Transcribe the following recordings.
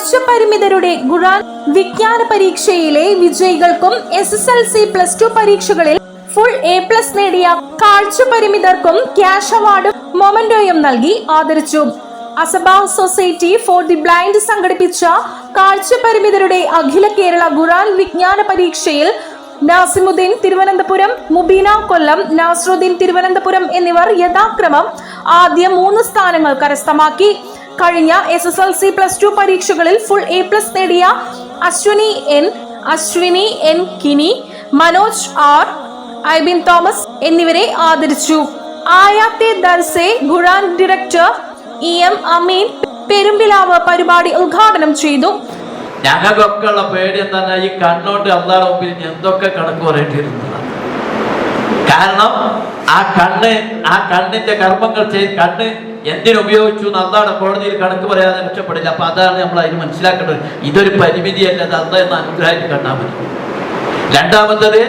കാഴ്ചപരിമിതരുടെ ഖുർആൻ വിജ്ഞാന പരീക്ഷയിലെ വിജയികൾക്കും SSLC+2 പരീക്ഷകളിൽ full A+ നേടിയ കാഴ്ചപരിമിതർക്കും ക്യാഷ് അവാർഡും മൊമെന്റോയും നൽകി ആദരിച്ചു. അസബ സൊസൈറ്റി ഫോർ ദി ബ്ലൈൻഡ് സംഘടിപ്പിച്ച കാഴ്ചപരിമിതരുടെ അഖില കേരള ഖുർആൻ വിജ്ഞാന പരീക്ഷയിൽ നാസിമുദ്ദീൻ തിരുവനന്തപുരം, മുബീന കൊല്ലം, നാസറുദ്ദീൻ തിരുവനന്തപുരം എന്നിവർ യഥാക്രമം ആദ്യ 3 സ്ഥാനങ്ങൾ കരസ്ഥമാക്കി. കഴിഞ്ഞ SSLC+2 പരീക്ഷകളിൽ ഫുൾ A+ നേടിയ Ashwini N Kini, Manoj R, Aibin Thomas എന്നിവരെ ആദരിച്ചു. ആയാത്തെ ദർസെ ഖുർആൻ ഡയറക്ടർ EM അമീൻ പെരുമ്പിലാവ് പരിപാടി ഉദ്ഘാടനം ചെയ്തു. ഞങ്ങൾക്കൊക്കെ ഉള്ള പേടി എന്താണ്? ഈ കണ്ണോട്ട് അള്ളാഹുവിന്റെ മുമ്പിൽ എന്തൊക്കെ കണക്ക് പറയേണ്ടിയിരുന്നതാണ്. കാരണം ആ കണ്ണിന്റെ കർമ്മങ്ങൾ ചെയ്ത് കണ്ണ് എന്തിനുപയോഗിച്ചു എന്ന് അള്ളാഹുടെ കോടതിയിൽ കണക്ക് പറയാതെ രക്ഷപ്പെടില്ല. അപ്പൊ അതാണ് നമ്മൾ അതിന് മനസ്സിലാക്കേണ്ടത്. ഇതൊരു പരിമിതിയല്ല, അത് അള്ളാഹ് എന്ന അനുഗ്രഹമായിട്ട് കണ്ടാൽ മതി. രണ്ടാമത്തത്,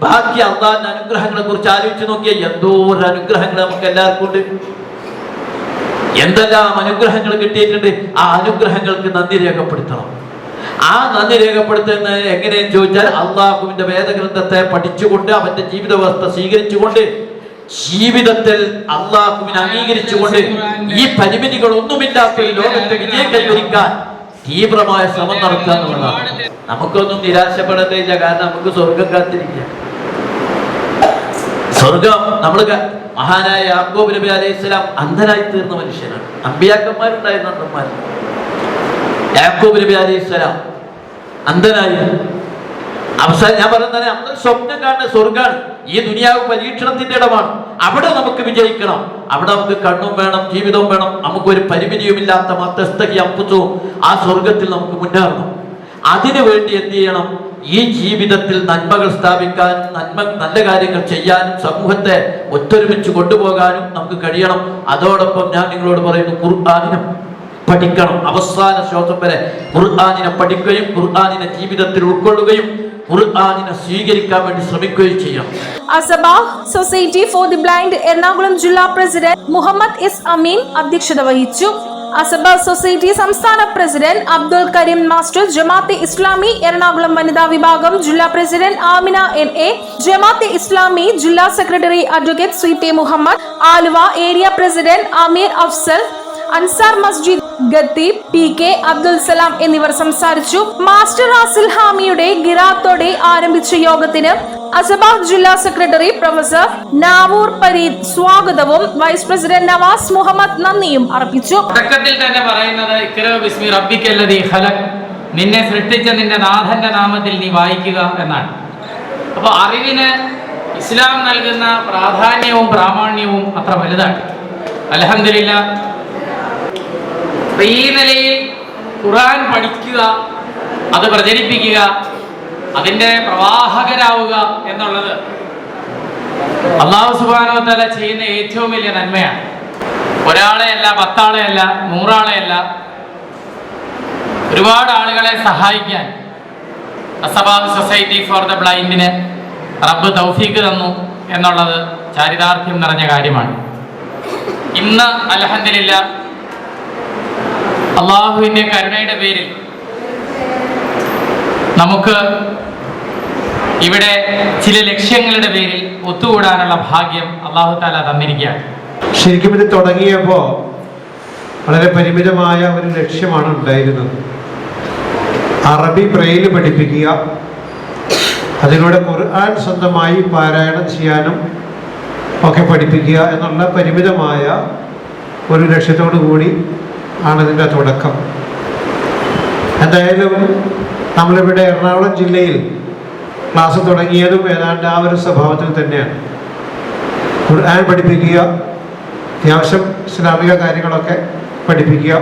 ബാക്കി അള്ളാഹിന്റെ അനുഗ്രഹങ്ങളെ കുറിച്ച് ആലോചിച്ച് നോക്കിയാൽ എന്തോ ഒരു അനുഗ്രഹങ്ങൾ നമുക്ക് എല്ലാവർക്കും ഉണ്ട്. എന്തെല്ലാം അനുഗ്രഹങ്ങൾ കിട്ടിയിട്ടുണ്ട്. ആ അനുഗ്രഹങ്ങൾക്ക് നന്ദി രേഖപ്പെടുത്തണം. ആ നന്ദി രേഖപ്പെടുത്തുന്നത് എങ്ങനെയെന്ന് ചോദിച്ചാൽ അള്ളാഹുവിന്റെ വേദഗ്രന്ഥത്തെ പഠിച്ചുകൊണ്ട് അവന്റെ ജീവിത വ്യവസ്ഥ സ്വീകരിച്ചുകൊണ്ട് ജീവിതത്തിൽ അള്ളാഹുവിനെ അംഗീകരിച്ചുകൊണ്ട് ഈ പരിമിതികളൊന്നുമില്ലാത്ത ഈ ലോകത്തെ വിജയം കൈവരിക്കാൻ തീവ്രമായ ശ്രമം നടത്തുക എന്നുള്ളതാണ്. നമുക്കൊന്നും നിരാശപ്പെടേണ്ടതില്ല. കാരണം നമുക്ക് സ്വർഗം കാത്തിരിക്കുക. സ്വർഗം നമ്മൾ മഹാനായ യാക്കൂബ് നബി അലൈഹിസ്സലാം അന്ധനായി തീർന്ന മനുഷ്യനാണ്. അമ്പിയാക്കന്മാരുണ്ടായിരുന്ന അന്ധന്മാർ. യാക്കൂബ് നബി അലൈഹിസ്സലാം അന്ധനായി. അവസാനം ഞാൻ പറയുന്നത് നമ്മൾ സ്വപ്നം കാണുന്ന സ്വർഗാണ്. ഈ ദുനിയാവ് പരീക്ഷണത്തിന്റെ ഇടമാണ്. അവിടെ നമുക്ക് വിജയിക്കണം. അവിടെ നമുക്ക് കണ്ണും വേണം, ജീവിതവും വേണം. നമുക്കൊരു പരിമിതിയുമില്ലാത്ത മധ്യസ്ഥവും ആ സ്വർഗത്തിൽ നമുക്ക് മുന്നേറണം. അതിനു വേണ്ടി എന്ത് ചെയ്യണം? ഈ ജീവിതത്തിൽ നന്മകൾ സ്ഥാപിക്കാനും നല്ല കാര്യങ്ങൾ ചെയ്യാനും സമൂഹത്തെ ഒത്തൊരുമിച്ച് കൊണ്ടുപോകാനും നമുക്ക് കഴിയണം. അതോടൊപ്പം ഞാൻ നിങ്ങളോട് പറയുന്നു, ഖുർആനിനെ പഠിക്കണം. അവസാന ശ്വാസം വരെ ഖുർആനിനെ പഠിക്കുകയും ഖുർആനിനെ ജീവിതത്തിൽ ഉൾക്കൊള്ളുകയും ഖുർആനിനെ സ്വീകരിക്കാൻ വേണ്ടി ശ്രമിക്കുകയും ചെയ്യണം. Asaba society for the blind Ernakulam ജില്ലാ പ്രസിഡന്റ് മുഹമ്മദ് എസ് അമീൻ അധ്യക്ഷത വഹിച്ചു. അസബ സൊസൈറ്റി സംസ്ഥാന പ്രസിഡന്റ് അബ്ദുൽ കരീം മാസ്റ്റർ, ജമാഅത്തെ ഇസ്ലാമി എറണാകുളം വനിതാ വിഭാഗം ജില്ലാ പ്രസിഡന്റ് ആമിന NA, ജമാഅത്തെ ഇസ്ലാമി ജില്ലാ secretary advocate CP Muhammad, Aluva area president Ameer Afsal, Ansar Masjid ഖത്തീബ് PK അബ്ദുൽ സലാം എന്നിവർ സംസാരിച്ചു. മാസ്റ്റർ ആസിൽ ഹാമിയുടെ ഗിറാത്തോടെ ആരംഭിച്ച യോഗത്തിന് അസബ ജില്ലാ സെക്രട്ടറി പ്രൊഫസർ നാവൂർ പരീദ് സ്വാഗതവും വൈസ് പ്രസിഡന്റ് നവാസ് മുഹമ്മദ് നന്ദിയും അർപ്പിച്ചു. തുടക്കത്തിൽ തന്നെ പറയുന്നത് ഇഖ്റ ബിസ്മി റബ്ബിക്കല്ലദീ ഖലഖ്, നിന്നെ സൃഷ്ടിച്ച നിന്റെ നാഥന്റെ നാമത്തിൽ നീ വായിക്കുക എന്നാണ്. അപ്പോൾ അറിവിന് ഇസ്ലാം നൽകുന്ന പ്രാധാന്യവും പ്രാമാണ്യവും അത്ര വലുതാണ്. അൽഹംദുലില്ലാഹ്, ഈ നിലയിൽ ഖുർആൻ പഠിക്കുക, അത് പ്രചരിപ്പിക്കുക, അതിൻ്റെ പ്രവാഹകരാവുക എന്നുള്ളത് അല്ലാഹു സുബ്ഹാനഹു വ തആല ചെയ്യുന്ന ഏറ്റവും വലിയ നന്മയാണ്. ഒരാളെയല്ല, 10 ആളെയല്ല, 100 ആളെയല്ല, ഒരുപാട് ആളുകളെ സഹായിക്കാൻ അസബ സൊസൈറ്റി ഫോർ ദ ബ്ലൈൻഡിന് റബ്ബ് തൗഫീഖ് തന്നു എന്നുള്ളത് ചാരിതാർത്ഥ്യം നിറഞ്ഞ കാര്യമാണ്. ഇന്ന് അൽഹംദുലില്ലാഹ് അള്ളാഹുവിൻ്റെ കരുണയുടെ പേരിൽ നമുക്ക് ഇവിടെ ചില ലക്ഷ്യങ്ങളുടെ പേരിൽ ഒത്തുകൂടാനുള്ള ഭാഗ്യം അല്ലാഹു തആല തന്നിരിക്കുകയാണ്. ശരിക്കും ഇത് തുടങ്ങിയപ്പോൾ വളരെ പരിമിതമായ ഒരു ലക്ഷ്യമാണ് ഉണ്ടായിരുന്നത്. അറബി ബ്രെയില് പഠിപ്പിക്കുക, അതിലൂടെ ഖുർആൻ സ്വന്തമായി പാരായണം ചെയ്യാനും ഒക്കെ പഠിപ്പിക്കുക എന്നുള്ള പരിമിതമായ ഒരു ലക്ഷ്യത്തോടു കൂടി ആണ് ഇതിൻ്റെ തുടക്കം. എന്തായാലും നമ്മളിവിടെ എറണാകുളം ജില്ലയിൽ ക്ലാസ് തുടങ്ങിയതും ഏതാണ്ട് ആ ഒരു സ്വഭാവത്തിൽ തന്നെയാണ്. ഖുർആൻ പഠിപ്പിക്കുക, അത്യാവശ്യം ഇസ്ലാമിക കാര്യങ്ങളൊക്കെ പഠിപ്പിക്കുക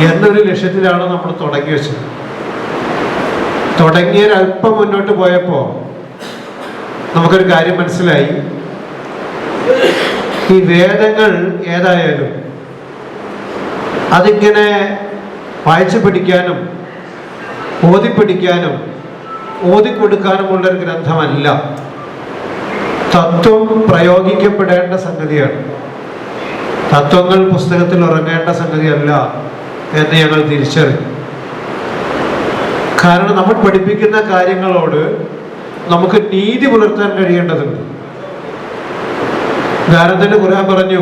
എന്നൊരു ലക്ഷ്യത്തിലാണ് നമ്മൾ തുടങ്ങി വെച്ചത്. തുടങ്ങിയൊരല്പം മുന്നോട്ട് പോയപ്പോൾ നമുക്കൊരു കാര്യം മനസ്സിലായി. ഈ വേദങ്ങൾ ഏതായാലും അതിങ്ങനെ വായിച്ചു പഠിക്കാനും ഓതിപ്പഠിക്കാനും ഓതിക്കൊടുക്കാനുമുള്ളൊരു ഗ്രന്ഥമല്ല. തത്വം പ്രയോഗിക്കപ്പെടേണ്ട സംഗതിയാണ്. തത്വങ്ങൾ പുസ്തകത്തിൽ ഉറങ്ങേണ്ട സംഗതിയല്ല എന്ന് ഞങ്ങൾ തിരിച്ചറിഞ്ഞു. കാരണം നമ്മൾ പഠിപ്പിക്കുന്ന കാര്യങ്ങളോട് നമുക്ക് നീതി പുലർത്താൻ കഴിയേണ്ടതുണ്ട്. ഉദാഹരണത്തിന് ഖുർആൻ പറഞ്ഞു,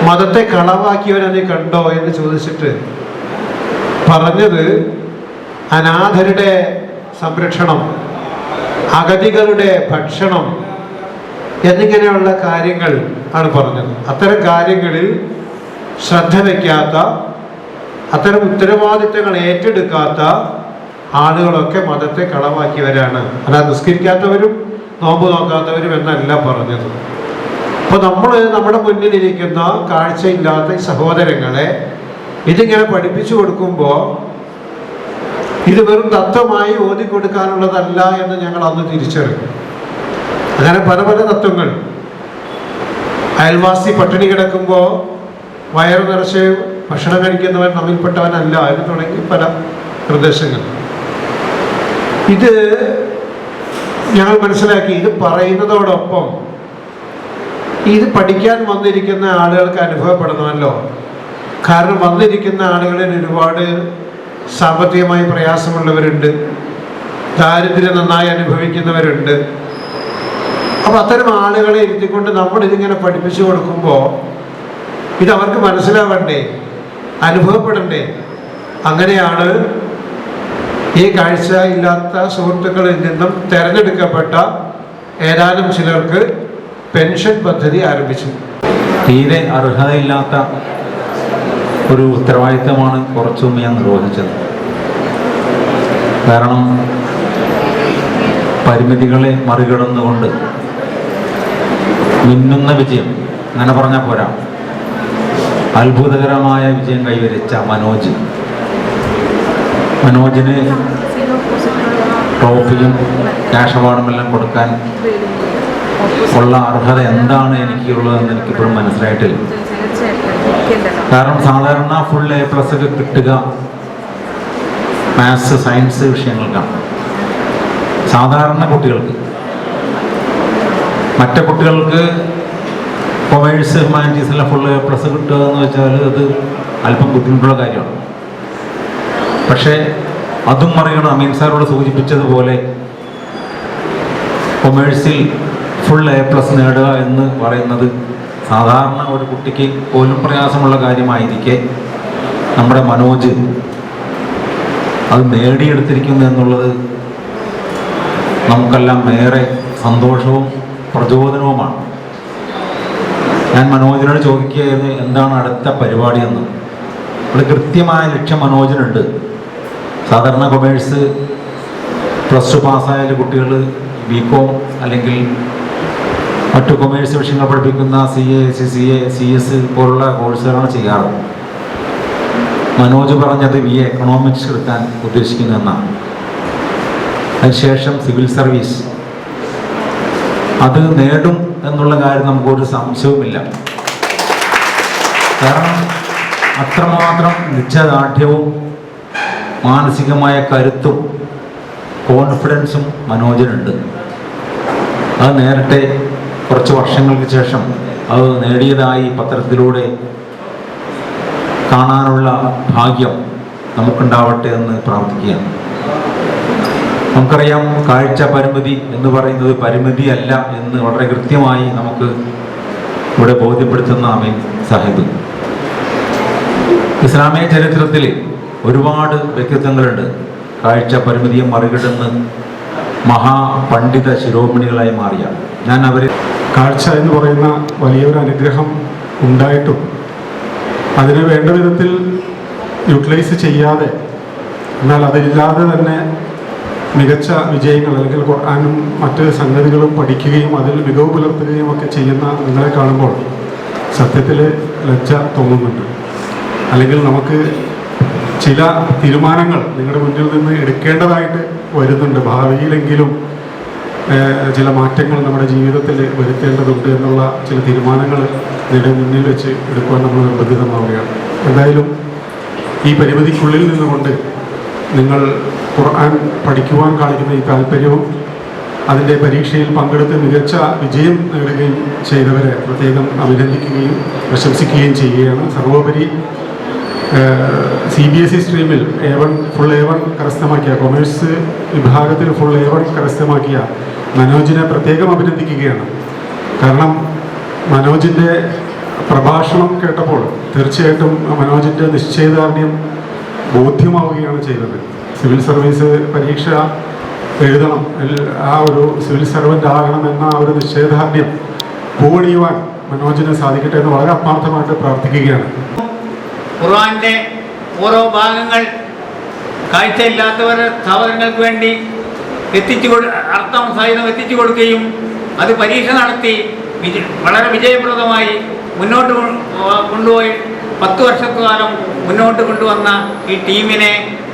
മതത്തെ കളവാക്കിയവനെ നീ കണ്ടോ എന്ന് ചോദിച്ചിട്ട് പറഞ്ഞത് അനാഥരുടെ സംരക്ഷണം, അഗതികളുടെ ഭക്ഷണം എന്നിങ്ങനെയുള്ള കാര്യങ്ങൾ ആണ് പറഞ്ഞത്. അത്തരം കാര്യങ്ങളിൽ ശ്രദ്ധ വയ്ക്കാത്ത, അത്തരം ഉത്തരവാദിത്തങ്ങൾ ഏറ്റെടുക്കാത്ത ആളുകളൊക്കെ മതത്തെ കളവാക്കിയവരാണ്. അല്ലാതെ നിസ്കരിക്കാത്തവരും നോമ്പ് നോക്കാത്തവരും എന്നല്ല പറഞ്ഞത്. അപ്പോൾ നമ്മൾ നമ്മുടെ മുന്നിലിരിക്കുന്ന കാഴ്ചയില്ലാത്ത സഹോദരങ്ങളെ ഇതിങ്ങനെ പഠിപ്പിച്ചു കൊടുക്കുമ്പോൾ ഇത് വെറും തത്വമായി ഓതിക്കൊടുക്കാനുള്ളതല്ല എന്ന് ഞങ്ങൾ അന്ന് തിരിച്ചറിഞ്ഞു. അങ്ങനെ പല പല തത്വങ്ങൾ, അയൽവാസി പട്ടിണി കിടക്കുമ്പോൾ വയറു നിറച്ച് ഭക്ഷണം കഴിക്കുന്നവൻ നമ്മിൽപ്പെട്ടവനല്ല എന്ന് തുടങ്ങി പല നിർദ്ദേശങ്ങൾ. ഇത് ഞങ്ങൾ മനസ്സിലാക്കി. ഇത് പറയുന്നതോടൊപ്പം ഇത് പഠിക്കാൻ വന്നിരിക്കുന്ന ആളുകൾക്ക് അനുഭവപ്പെടണമല്ലോ. കാരണം വന്നിരിക്കുന്ന ആളുകളിൽ ഒരുപാട് സാമ്പത്തികമായി പ്രയാസമുള്ളവരുണ്ട്, ദാരിദ്ര്യം നന്നായി അനുഭവിക്കുന്നവരുണ്ട്. അപ്പം അത്തരം ആളുകളെ ഇരുത്തിക്കൊണ്ട് നമ്മൾ ഇതിങ്ങനെ പഠിപ്പിച്ചു കൊടുക്കുമ്പോൾ ഇത് അവർക്ക് മനസ്സിലാവണ്ടേ, അനുഭവപ്പെടണ്ടേ. അങ്ങനെയാണ് ഈ കാഴ്ച ഇല്ലാത്ത സുഹൃത്തുക്കളിൽ നിന്നും തിരഞ്ഞെടുക്കപ്പെട്ട ഏതാനും ചിലർക്ക് പെൻഷൻ പദ്ധതി ആരംഭിച്ചു. തീരെ അർഹതയില്ലാത്ത ഒരു ഉത്തരവാദിത്തമാണ് കുറച്ചു മുമ്പ് ഞാൻ നിർവഹിച്ചത്. കാരണം പരിമിതികളെ മറികടന്നുകൊണ്ട് മിന്നുന്ന വിജയം, അങ്ങനെ പറഞ്ഞാൽ പോരാ, അത്ഭുതകരമായ വിജയം കൈവരിച്ച മനോജിന് ട്രോഫിയും ക്യാഷ് അവാർഡും എല്ലാം കൊടുക്കാൻ ഉള്ള അർഹത എന്താണ് എനിക്കുള്ളതെന്ന് എനിക്കിപ്പോഴും മനസ്സിലായിട്ടില്ല. കാരണം സാധാരണ ഫുൾ A+ ഒക്കെ കിട്ടുക മാത്സ്, സയൻസ് വിഷയങ്ങൾക്കാണ് സാധാരണ കുട്ടികൾക്ക്. മറ്റു കുട്ടികൾക്ക് കൊമേഴ്സ്, ഹ്യൂമാനിറ്റീസിലെ ഫുൾ A+ കിട്ടുക എന്ന് വെച്ചാൽ അത് അല്പം ബുദ്ധിമുട്ടുള്ള കാര്യമാണ്. പക്ഷേ അതും മറികടന്ന് അമീൻ സാറോട് സൂചിപ്പിച്ചതുപോലെ കൊമേഴ്സിൽ ഫുൾ A+ നേടുക എന്ന് പറയുന്നത് സാധാരണ ഒരു കുട്ടിക്ക് പോലും പ്രയാസമുള്ള കാര്യമായിരിക്കെ നമ്മുടെ മനോജ് അത് നേടിയെടുത്തിരിക്കുന്നു എന്നുള്ളത് നമുക്കെല്ലാം ഏറെ സന്തോഷവും പ്രചോദനവുമാണ്. ഞാൻ മനോജിനോട് ചോദിക്കുകയായിരുന്നു എന്താണ് അടുത്ത പരിപാടിയെന്ന്. ഇവിടെ കൃത്യമായ ലക്ഷ്യം മനോജിനുണ്ട്. സാധാരണ കൊമേഴ്സ് +2 പാസ്സായ കുട്ടികൾ BCom അല്ലെങ്കിൽ മറ്റു കൊമേഴ്സ് വിഷയങ്ങൾ പഠിപ്പിക്കുന്ന CA, CCA, CS പോലുള്ള കോഴ്സുകളാണ് ചെയ്യാറ്. മനോജ് പറഞ്ഞത് BA എക്കണോമിക്സ് എടുക്കാൻ ഉദ്ദേശിക്കുന്നു എന്നാണ്. അതിനുശേഷം സിവിൽ സർവീസ് അത് നേടും എന്നുള്ള കാര്യം നമുക്കൊരു സംശയവുമില്ല. കാരണം അത്രമാത്രം നിശ്ചയദാർഢ്യവും മാനസികമായ കരുത്തും കോൺഫിഡൻസും മനോജിനുണ്ട്. അത് നേരത്തെ കുറച്ച് വർഷങ്ങൾക്ക് ശേഷം അത് നേടിയതായി പത്രത്തിലൂടെ കാണാനുള്ള ഭാഗ്യം നമുക്കുണ്ടാവട്ടെ എന്ന് പ്രാർത്ഥിക്കുകയാണ്. നമുക്കറിയാം, കാഴ്ച പരിമിതി എന്ന് പറയുന്നത് പരിമിതിയല്ല എന്ന് വളരെ കൃത്യമായി നമുക്ക് ഇവിടെ ബോധ്യപ്പെടുത്തുന്ന അമീൻ സാഹിബ്. ഇസ്ലാമിക ചരിത്രത്തിൽ ഒരുപാട് വ്യക്തിത്വങ്ങളുണ്ട് കാഴ്ച പരിമിതിയെ മറികടന്ന് മഹാപണ്ഡിത ശിരോമണികളായി മാറിയ. ഞാൻ അവർ കാഴ്ച എന്ന് പറയുന്ന വലിയൊരു അനുഗ്രഹം ഉണ്ടായിട്ടും അതിനെ വേണ്ട വിധത്തിൽ യൂട്ടിലൈസ് ചെയ്യാതെ, എന്നാൽ അതില്ലാതെ തന്നെ മികച്ച വിജയങ്ങൾ അല്ലെങ്കിൽ ഖുർആനും മറ്റ് സംഗതികളും പഠിക്കുകയും അതിൽ മികവ് പുലർത്തുകയും ഒക്കെ ചെയ്യുന്ന നിങ്ങളെ കാണുമ്പോൾ സത്യത്തിൽ ലജ്ജ തോന്നുന്നുണ്ട്. അല്ലെങ്കിൽ നമുക്ക് ചില തീരുമാനങ്ങൾ നിങ്ങളുടെ മുന്നിൽ നിന്ന് എടുക്കേണ്ടതായിട്ട് വരുന്നുണ്ട്. ഭാവിയിലെങ്കിലും ചില മാറ്റങ്ങൾ നമ്മുടെ ജീവിതത്തിൽ വരുത്തേണ്ടതുണ്ട് എന്നുള്ള ചില തീരുമാനങ്ങൾ നിങ്ങളുടെ മുന്നിൽ വെച്ച് എടുക്കുവാൻ നമ്മൾ നിർബന്ധിതമാവുകയാണ്. എന്തായാലും ഈ പരിമിതിക്കുള്ളിൽ നിന്നുകൊണ്ട് നിങ്ങൾ ഖുർആൻ പഠിക്കുവാൻ കാണിക്കുന്ന ഈ താല്പര്യവും അതിൻ്റെ പരീക്ഷയിൽ പങ്കെടുത്ത് മികച്ച വിജയം നേടുകയും ചെയ്തവരെ പ്രത്യേകം അഭിനന്ദിക്കുകയും പ്രശംസിക്കുകയും ചെയ്യുകയാണ്. സർവോപരി CBSE സ്ട്രീമിൽ ഫുൾ A1 കരസ്ഥമാക്കിയ, കൊമേഴ്സ് വിഭാഗത്തിൽ ഫുൾ A1 കരസ്ഥമാക്കിയ മനോജിനെ പ്രത്യേകം അഭിനന്ദിക്കുകയാണ്. കാരണം മനോജിൻ്റെ പ്രഭാഷണം കേട്ടപ്പോൾ തീർച്ചയായിട്ടും മനോജിൻ്റെ നിശ്ചയദാർഢ്യം ബോധ്യമാവുകയാണ് ചെയ്തത്. സിവിൽ സർവീസ് പരീക്ഷ എഴുതണം, ആ ഒരു സിവിൽ സർവൻ്റ് ആകണമെന്ന ആ ഒരു നിശ്ചയദാർഢ്യം പൂവണിയുവാൻ മനോജിന് സാധിക്കട്ടെ എന്ന് വളരെ ആത്മാർത്ഥമായിട്ട് പ്രാർത്ഥിക്കുകയാണ്. ഖുർആന്റെ ഓരോ ഭാഗങ്ങൾ കാഴ്ചയില്ലാത്തവർ സഹോദരങ്ങൾക്ക് വേണ്ടി അർത്ഥം സഹിതം എത്തിച്ചു കൊടുക്കുകയും അത് പരീക്ഷ നടത്തി വളരെ വിജയപ്രദമായി മുന്നോട്ട് കൊണ്ടുപോയി 10 വർഷക്കാലം മുന്നോട്ട് കൊണ്ടുവന്ന ഈ ടീമിനെ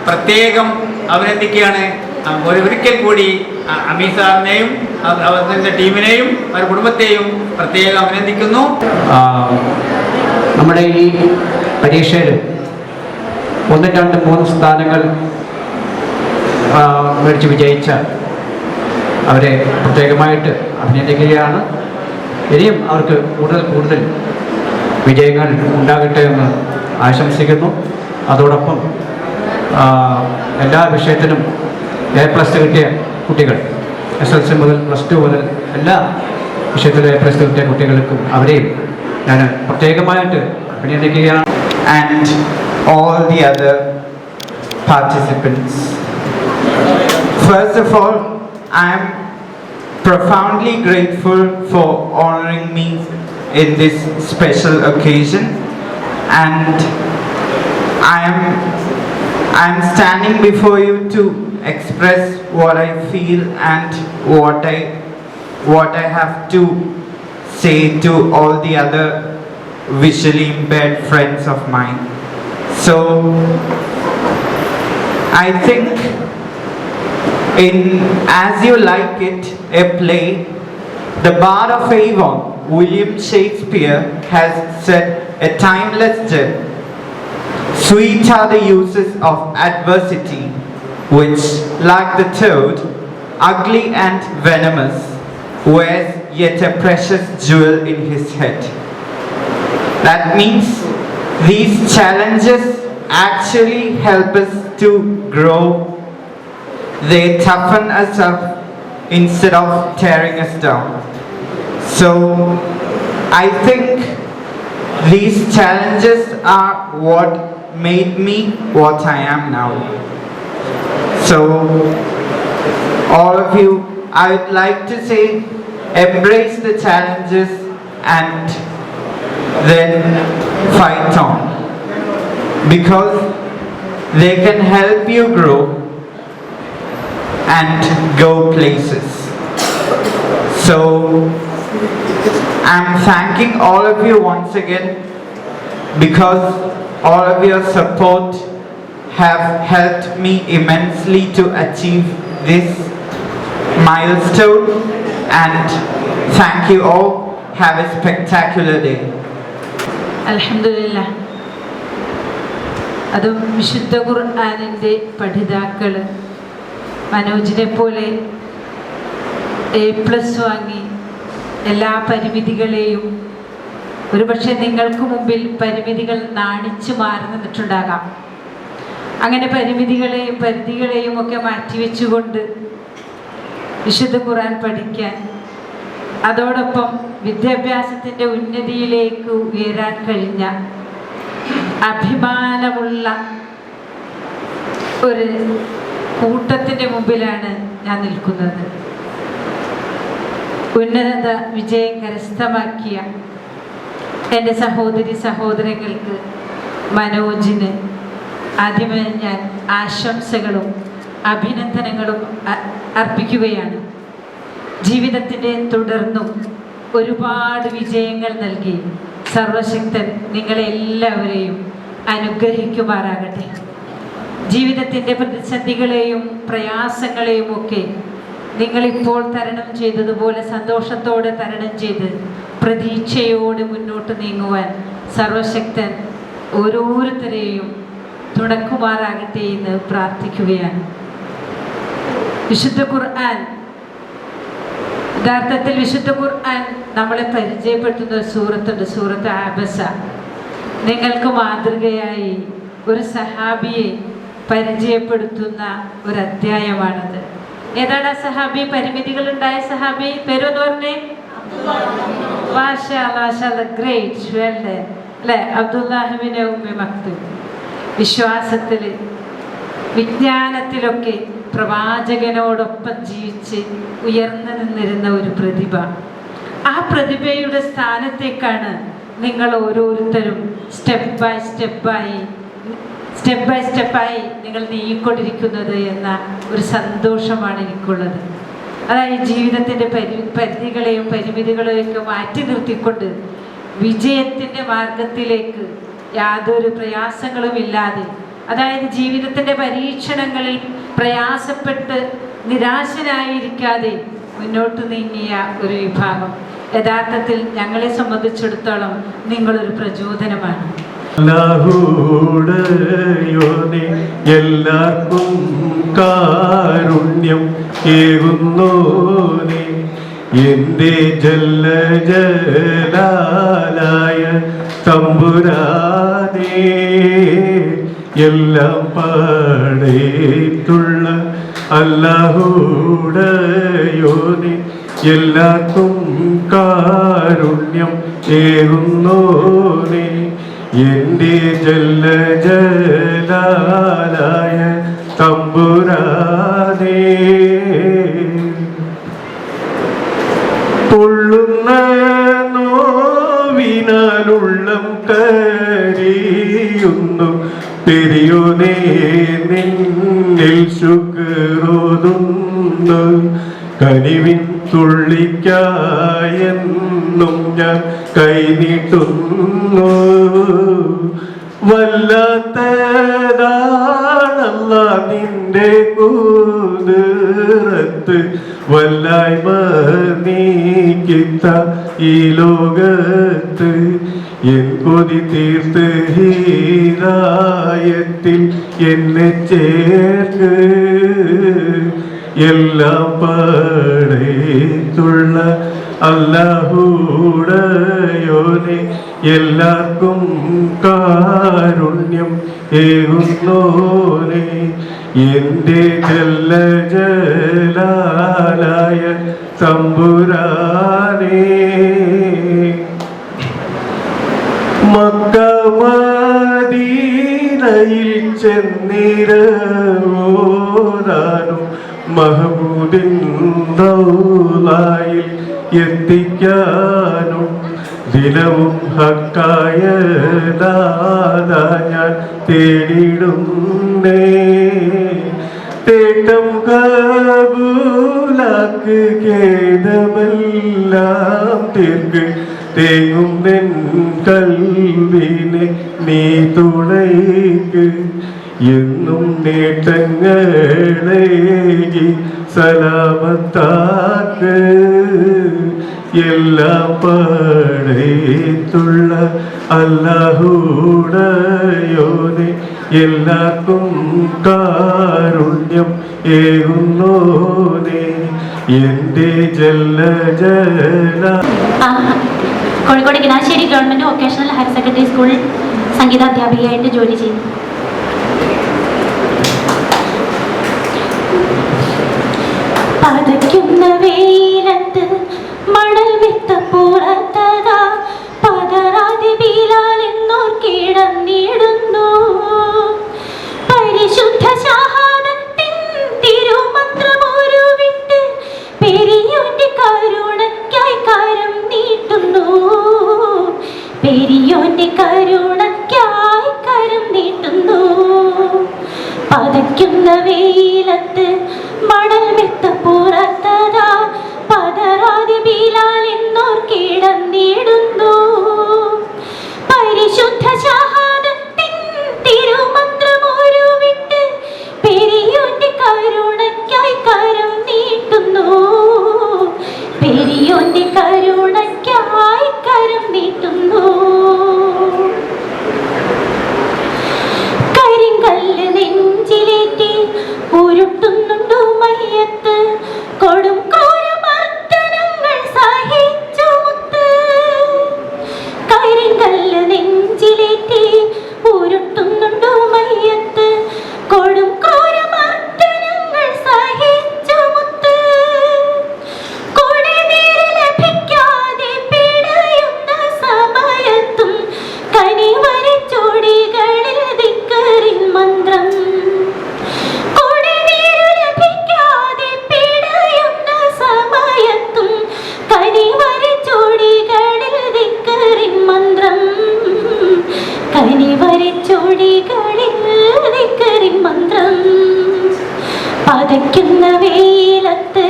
പ്രത്യേകം അഭിനന്ദിക്കുകയാണ്. ഒരിക്കൽ കൂടി അമീർ സാറിനെയും അതിൻ്റെ ടീമിനെയും അവരുടെ കുടുംബത്തെയും പ്രത്യേകം അഭിനന്ദിക്കുന്നു. നമ്മുടെ ഈ പരീക്ഷയിൽ 1, 2, 3 സ്ഥാനങ്ങൾ മേടിച്ച് വിജയിച്ച അവരെ പ്രത്യേകമായിട്ട് അഭിനന്ദിക്കുകയാണ്. ഇനിയും അവർക്ക് കൂടുതൽ വിജയങ്ങൾ ഉണ്ടാകട്ടെ എന്ന് ആശംസിക്കുന്നു. അതോടൊപ്പം എല്ലാ വിഷയത്തിനും A+ കിട്ടിയ കുട്ടികൾ, SSLC മുതൽ +2 മുതൽ എല്ലാ വിഷയത്തിലും A+ കിട്ടിയ കുട്ടികൾക്കും അവരെയും ഞാൻ പ്രത്യേകമായിട്ട് അഭിനന്ദിക്കുകയാണ്. And all the other participants. First of all, I am profoundly grateful for honoring me in this special occasion, and I am standing before you to express what I feel and what I have to say to all the other visually impaired friends of mine. So I think As You Like It, a play, the Bard of Avon, William Shakespeare, has said a timeless gem. Sweet are the uses of adversity, which, like the toad, ugly and venomous, wears yet a precious jewel in his head. That means these challenges actually help us to grow. They toughen us up instead of tearing us down. So I think these challenges are what made me what I am now. So all of you, I would like to say, embrace the challenges and then fight on, because they can help you grow and go places. So I'm thanking all of you once again, because all of your support have helped me immensely to achieve this milestone, and thank you all. Have a spectacular day. അൽഹംദുലില്ലാ. അതും വിശുദ്ധ ഖുർആനിൻ്റെ പഠിതാക്കൾ മനോജിനെ പോലെ A+ വാങ്ങി എല്ലാ പരിമിതികളെയും, ഒരുപക്ഷെ നിങ്ങൾക്ക് മുമ്പിൽ പരിമിതികൾ നാണിച്ചു മാറി നിന്നിട്ടുണ്ടാകാം. അങ്ങനെ പരിധികളെയും ഒക്കെ മാറ്റിവെച്ചുകൊണ്ട് വിശുദ്ധ ഖുർആൻ പഠിക്കാൻ, അതോടൊപ്പം വിദ്യാഭ്യാസത്തിൻ്റെ ഉന്നതിയിലേക്ക് ഉയരാൻ കഴിഞ്ഞ അഭിമാനമുള്ള ഒരു കൂട്ടത്തിൻ്റെ മുമ്പിലാണ് ഞാൻ നിൽക്കുന്നത്. ഉന്നത വിജയം കരസ്ഥമാക്കിയ എൻ്റെ സഹോദരങ്ങൾക്ക്, മനോജിന് ആദ്യമേ ഞാൻ ആശംസകളും അഭിനന്ദനങ്ങളും അർപ്പിക്കുകയാണ്. ജീവിതത്തിൻ്റെ തുടർന്നും ഒരുപാട് വിജയങ്ങൾ നൽകി സർവശക്തൻ നിങ്ങളെല്ലാവരെയും അനുഗ്രഹിക്കുമാറാകട്ടെ. ജീവിതത്തിൻ്റെ പ്രതിസന്ധികളെയും പ്രയാസങ്ങളെയും ഒക്കെ നിങ്ങളിപ്പോൾ തരണം ചെയ്തതുപോലെ സന്തോഷത്തോടെ തരണം ചെയ്ത് പ്രതീക്ഷയോടെ മുന്നോട്ട് നീങ്ങുവാൻ സർവശക്തൻ ഓരോരുത്തരെയും തുണക്കുമാറാകട്ടെ എന്ന് പ്രാർത്ഥിക്കുകയാണ്. വിശുദ്ധ ഖുർആൻ, യഥാർത്ഥത്തിൽ വിശുദ്ധ ഖുർആൻ നമ്മളെ പരിചയപ്പെടുത്തുന്ന ഒരു സൂറത്തുണ്ട്, സൂറത്ത് അബസ. നിങ്ങൾക്ക് മാതൃകയായി ഒരു സഹാബിയെ പരിചയപ്പെടുത്തുന്ന ഒരു അധ്യായമാണത്. ഏതാണ് ആ സഹാബി? പരിമിതികളുണ്ടായ സഹാബി. പേരൊന്ന് പറഞ്ഞേ. ഗ്രേറ്റ് അല്ലേ? അബ്ദുല്ലാഹിബ്നു ഉമ്മി മക്തൂം. വിശ്വാസത്തിൽ വിജ്ഞാനത്തിലൊക്കെ പ്രവാചകനോടൊപ്പം ജീവിച്ച് ഉയർന്നു നിന്നിരുന്ന ഒരു പ്രതിഭ. ആ പ്രതിഭയുടെ സ്ഥാനത്തേക്കാണ് നിങ്ങൾ ഓരോരുത്തരും സ്റ്റെപ്പ് ബൈ സ്റ്റെപ്പായി നിങ്ങൾ നീങ്ങിക്കൊണ്ടിരിക്കുന്നത് എന്ന ഒരു സന്തോഷമാണ് എനിക്കുള്ളത്. അതായത് ജീവിതത്തിൻ്റെ പരിധികളെയും പരിമിതികളെയൊക്കെ മാറ്റി നിർത്തിക്കൊണ്ട് വിജയത്തിൻ്റെ മാർഗത്തിലേക്ക് യാതൊരു പ്രയാസങ്ങളുമില്ലാതെ, അതായത് ജീവിതത്തിൻ്റെ പരീക്ഷണങ്ങളിൽ പ്രയാസപ്പെട്ട് നിരാശനായിരിക്കാതെ മുന്നോട്ട് നീങ്ങിയ ഒരു വിഭാഗം. യഥാർത്ഥത്തിൽ ഞങ്ങളെ സംബന്ധിച്ചിടത്തോളം നിങ്ങളൊരു പ്രചോദനമാണ്. എല്ലാവർക്കും കാരുണ്യം ഏകുന്നോനെ എൻ്റെ ജല്ല ജലാലായ തമ്പുരാനേ, എല്ലാം പാടേറ്റുള്ള അല്ലാഹുടയോനെ എല്ലാവർക്കും കാരുണ്യം ഏകുന്നോനെ എൻ്റെ ജല്ല ജലാലായ തമ്പുരാനേ. പൊള്ളുന്ന നോവിനാലുള്ളം കരിയുന്നു പെരിയോനേ, നിന്നിൽ ശുക്രോതുന്നു കനിവിൻ തുള്ളിക്കായെന്നും ഞാൻ കൈനീട്ടുന്നു. വല്ലാത്തതാണല്ല നിന്റെ കുതിരത്ത്, വല്ലായ്മ നീക്കിത്ത ഈ ലോകത്ത് എൻ കൊതി തീർത്ത് ഹീരായത്തിൽ എന്നെ ചേർക്ക്. എല്ലാം പാടേറ്റുള്ള അല്ലാഹുടയോനെ എല്ലാവർക്കും കാരുണ്യം ഏകുന്നോനെ എൻ്റെ ജല്ല ജലാലായ തമ്പുരാനേ. മക്ക മദീനയിൽ ചെന്നിരവോരാനും മഹബൂബിൻ റൗളയിൽ എത്തിക്കാനും ദിനവും ഹക്കായ നാദാ ഞാൻ തേടിടുന്നേ. തേട്ടം കബൂലാക്ക് ഖേദമെല്ലാം തീർക്ക്, തേങ്ങും നിൻ കൽവിനെ നീ തുണയ്ക്ക്. എന്നും നേട്ടങ്ങളേകി സലാമത്താക്ക്, എല്ലാം പാടേറ്റുള്ള അല്ലാഹുടയോനെ എല്ലാവർക്കും കാരുണ്യം ഏകുന്നോനെ എൻ്റെ ജല്ല ജല. Kozhikode Kinassery government vocational higher secondary school സംഗീതാധ്യാപികയായിട്ട് ജോലി ചെയ്യുന്നു. പതയ്ക്കുന്ന വെയിലത്ത് മണൽ വിത്ത പുറത്തതാ പതറാതെ ബിലാൽ എന്നോർ കിടന്നിടുന്നു. പരിശുദ്ധ ഷഹാദത്തിൻ തിരുമന്ത്രമൊരുവിട്ട് പെരിയോന്റെ കരുണയ്ക്കായി കരം നീട്ടുന്നു. പെരിയോന്റെ കരുണയ്ക്കായി കരം നീട്ടുന്നു. പതയ്ക്കുന്ന വെയിലത്ത് മണൽ വിത്ത പുറത്തതാ പതറാതെ ബിലാൽ എന്നോർ കിടന്നിടുന്നു. പരിശുദ്ധ ഷഹാദത്തിൻ തിരുമന്ത്രമൊരുവിട്ട് പെരിയോന്റെ കരുണയ്ക്കായി കരം നീട്ടുന്നു. പെരിയോന്റെ കരുണയ്ക്കായി കരം നീട്ടുന്നു. കരിങ്കല്ല് നെഞ്ചിലേറ്റി ഉരുട്ടുന്നുണ്ടു മയ്യത്ത്, കൊടും ക്രൂരമർദ്ദനങ്ങൾ സഹിച്ചു മുത്ത്. ചെവികളിൽ ദിക്റിൻ മന്ത്രം പതയ്ക്കുന്ന വെയിലത്ത്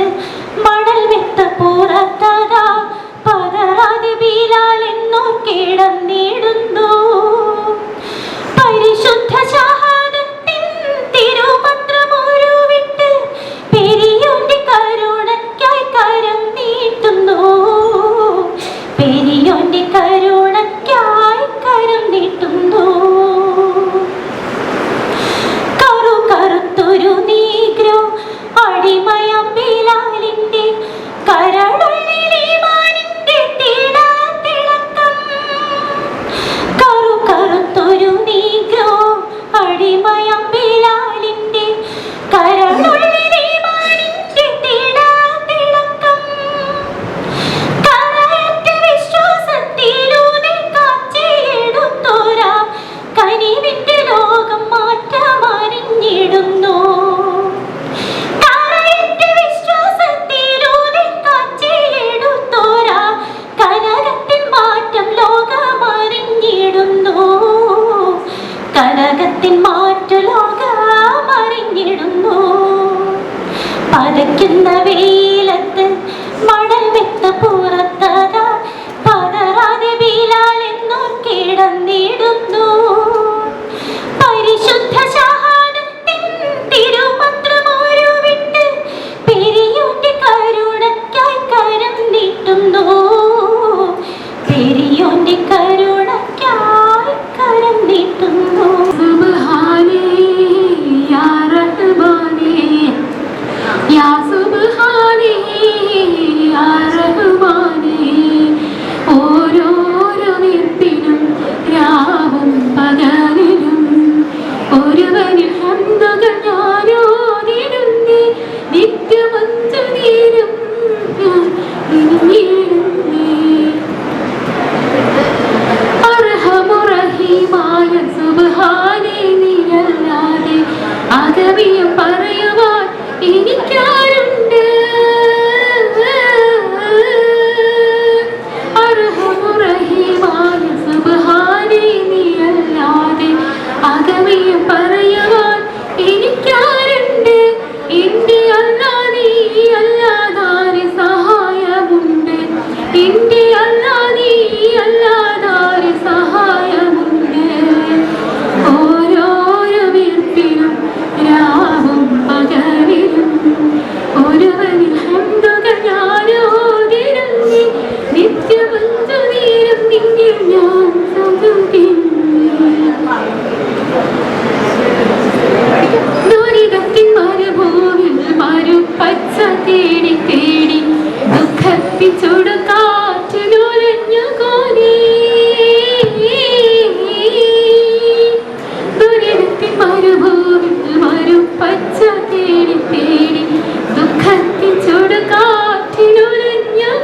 മണൽ വെത്ത പുറത്തതാ പതറാതെ ബിലാൽ എന്നോ കിടന്നിടുന്നു പരിശുദ്ധ ഷഹാദത്തിൻ തിരുമന്ത്രമൊരുവിട്ട് പെരിയോന്റെ കരുണയ്ക്കായി കരം നീട്ടുന്നു പെരിയോന്റെ കരുണയ്ക്കായി കരം നീട്ടുന്നു കറുത്തൊരു നീഗ്രോ അടിമയം ബിലാലിന്റെ കരളുള്ളിലെ മാനിന്റെ തിളക്കം കറുത്തൊരു നീഗ്രോ അടിമയം ബിലാലിന്റെ കരളുള്ളിലെ മാനിന്റെ തിളക്കം കരയറ്റ വിശ്വാസത്തിലൂടെ കാച്ചിയെടുത്തോരാ കനിവിന്റെ ലോകം മാറ്റമറിഞ്ഞിടുന്നു കരയറ്റ വിശ്വാസത്തിലൂടെ കാച്ചിയെടുത്തോരാ കനകത്തിൻ മാറ്റം ലോകമറിഞ്ഞിടുന്നു കനകത്തിൻ മാറ്റ ലോകമറിഞ്ഞിടുന്നു പതയ്ക്കുന്ന വെയിലത്ത് മണൽ വെത്ത പുറത്തതാ പതറാതെ ബിലാൽ എന്നോർ കിടന്നിടുന്നു പരിശുദ്ധ ഷഹാദത്തിൻ തിരുമന്ത്രമൊരുവിട്ട് പെരിയോന്റെ കരുണയ്ക്കായി കരം നീട്ടുന്നു പെരിയോന്റെ കരുണയ്ക്കായി കരം നീട്ടുന്നു സുബ്ഹാനേ യാ റഹ്മാനേ യാ സുബ്ഹാനേ യാ റഹ്മാനേ ഓരോരോ നിപ്പിനും രാവും പകലിലും ഒരുവനിൽ ഹംദുകൾ ഞാനോതിടുന്നേ നിത്യമഞ്ചു നേരം ഞാൻ നിന്നിടുന്നേ അർഹമുറഹീമായ സുബ്ഹാനേ നീയല്ലാതെ അകവിയും പറയുവാൻ എനിക്കാരുണ്ട് അർഹമുറഹീമായ സുബ്ഹാനേ നീയല്ലാതെ അകവിയും പറയുവാൻ എനിക്കാരുണ്ട് എന്റെ അല്ലാതെ അല്ലാതാരെ സഹായമുണ്ട് എന്റെ അല്ലാതെ അല്ലാതാരെ സഹായമുണ്ട് ഓരോരോ വീർപ്പിലും രാവും പകലിലും ഒരുവനിൽ ഹംദുകൾ ഞാനോതിടുന്നേ നിത്യമഞ്ചു നേരം നിന്നിൽ ഞാൻ ദുരിതത്തിൻ മരുഭൂമിൽ മരുപ്പച്ച തേടി തേടി ദുഃഖത്തിൻ ചുടുകാറ്റിലുലഞ്ഞു കോരി ദുരിതത്തിൻ മരുഭൂമിൽ മരുപ്പച്ച തേടി തേടി ദുഃഖത്തിൻ ചുടുകാറ്റിലുലഞ്ഞു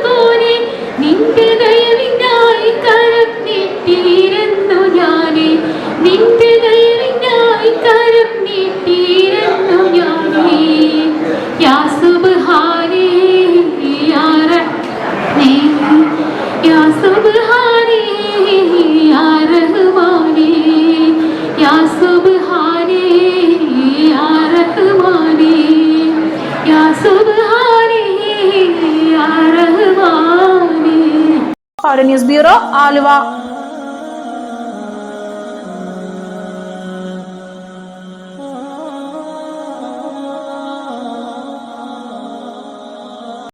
കോരി നിന്റെ ദയവിനായി കരം നീട്ടിയിരുന്നു ഞാനേ നിന്റെ ദയവിനായി കരം നീട്ടിയിരുന്നു ഞാനേ യാ സുബ്ഹാനേ യാ റഹ്മാനേ യാ സുബ്ഹാനേ യാ റഹ്മാനേ യാ സുബ്ഹാനേ യാ റഹ്മാനേ യാ സുബ്ഹാനേ യാ റഹ്മാനേ ന്യൂസ് ബ്യൂറോ ആലുവ.